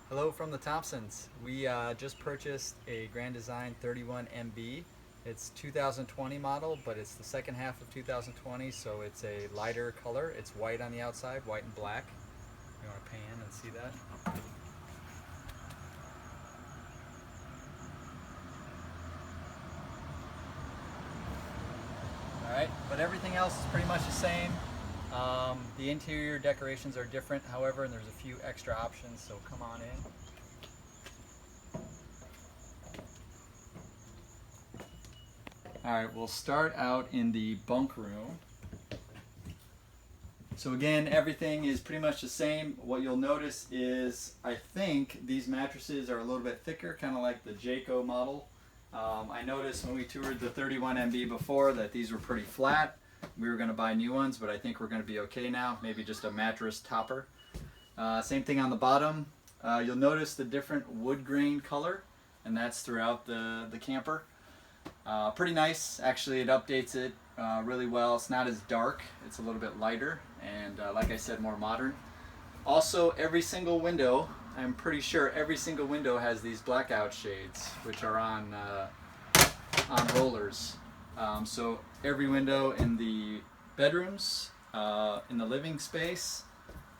Hello from the Thompsons. We just purchased a Grand Design 31MB. It's 2020 model, but it's the second half of 2020, so it's a lighter color. It's white on the outside, white and black. You want to pan and see that? All right, but everything else is pretty much the same. The interior decorations are different, however, and there's a few extra options, so come on in. All right, we'll start out in the bunk room. So again, everything is pretty much the same. What you'll notice is, I think these mattresses are a little bit thicker, kind of like the Jayco model. I noticed when we toured the 31MB before that these were pretty flat. We were going to buy new ones, but I think we're going to be okay now. Maybe just a mattress topper. Same thing on the bottom. You'll notice the different wood grain color, and that's throughout the camper. Pretty nice. Actually, it updates it really well. It's not as dark. It's a little bit lighter, and like I said, more modern. Also, every single window, I'm pretty sure every single window has these blackout shades, which are on rollers. So every window in the bedrooms, in the living space,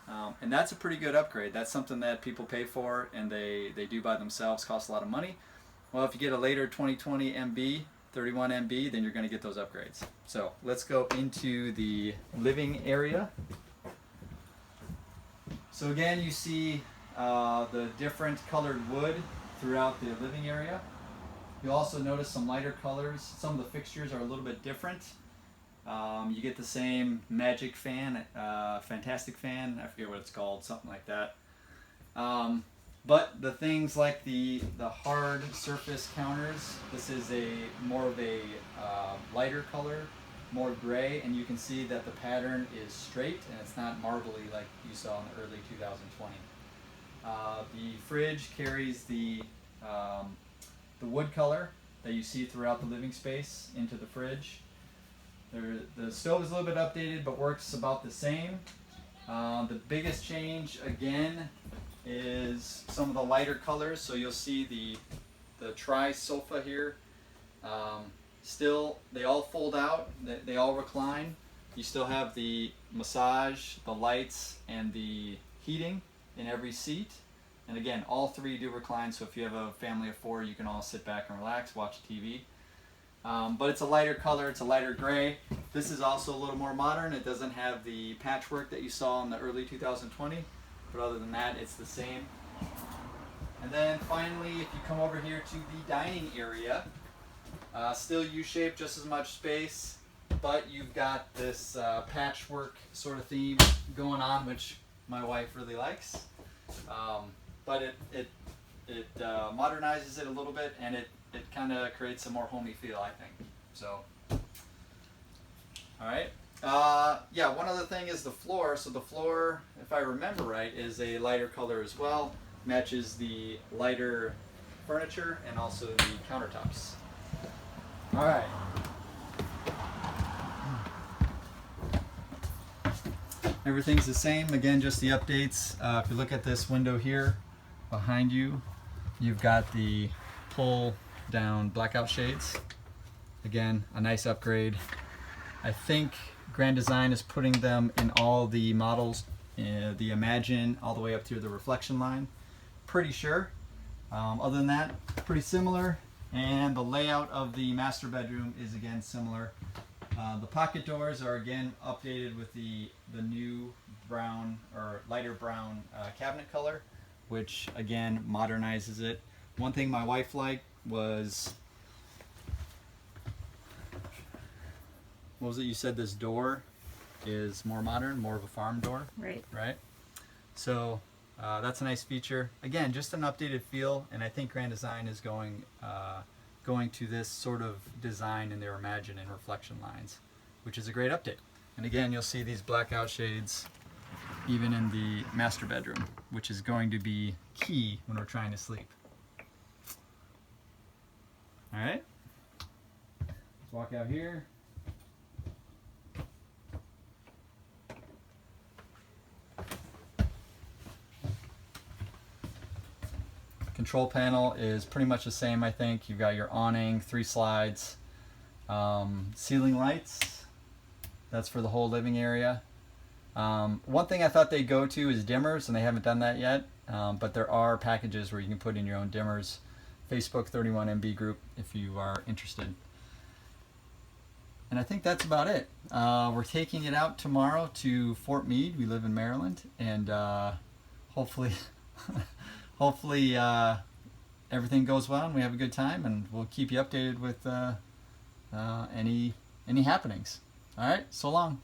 and that's a pretty good upgrade. That's something that people pay for, and they do by themselves. Costs a lot of money. Well, if you get a later 2020 MB, 31 MB, then you're going to get those upgrades. So let's go into the living area. So again, you see the different colored wood throughout the living area. You'll also notice some lighter colors. Some of the fixtures are a little bit different. You get the same magic fan, fantastic fan, I forget what it's called, something like that. But the things like the hard surface counters, this is more of a lighter color, more gray, and you can see that the pattern is straight and it's not marbly like you saw in the early 2020. The fridge carries the wood color that you see throughout the living space into the fridge. The stove is a little bit updated, but works about the same. The biggest change again is some of the lighter colors. So you'll see the tri-sofa here. Still, they all fold out. They all recline. You still have the massage, the lights, and the heating in every seat. And again, all three do recline. So if you have a family of four, you can all sit back and relax, watch TV. But it's a lighter color. It's a lighter gray. This is also a little more modern. It doesn't have the patchwork that you saw in the early 2020. But other than that, it's the same. And then finally, if you come over here to the dining area, still U-shaped, just as much space, but you've got this patchwork sort of theme going on, which my wife really likes. But it modernizes it a little bit, and it kind of creates a more homey feel, I think. So, all right. Yeah, one other thing is the floor. So the floor, if I remember right, is a lighter color as well. Matches the lighter furniture and also the countertops. All right. Everything's the same. Again, just the updates. If you look at this window here behind you, you've got the pull down blackout shades. Again, a nice upgrade. I think Grand Design is putting them in all the models, the Imagine all the way up through the reflection line. Pretty sure. Other than that, pretty similar. And the layout of the master bedroom is again similar. The pocket doors are again updated with the new brown or lighter brown cabinet color, which again modernizes it. One thing my wife liked was, what was it you said, this door is more modern, more of a farm door? Right. Right? So that's a nice feature. Again, just an updated feel, and I think Grand Design is going to this sort of design in their Imagine and reflection lines, which is a great update. And again, you'll see these blackout shades even in the master bedroom, which is going to be key when we're trying to sleep. All right, let's walk out here. Control panel is pretty much the same, I think. You've got your awning, 3 slides, ceiling lights. That's for the whole living area. One thing I thought they'd go to is dimmers, and they haven't done that yet. But there are packages where you can put in your own dimmers. Facebook 31MB group if you are interested. And I think that's about it. We're taking it out tomorrow to Fort Meade. We live in Maryland, and hopefully, hopefully everything goes well and we have a good time. And we'll keep you updated with any happenings. All right, so long.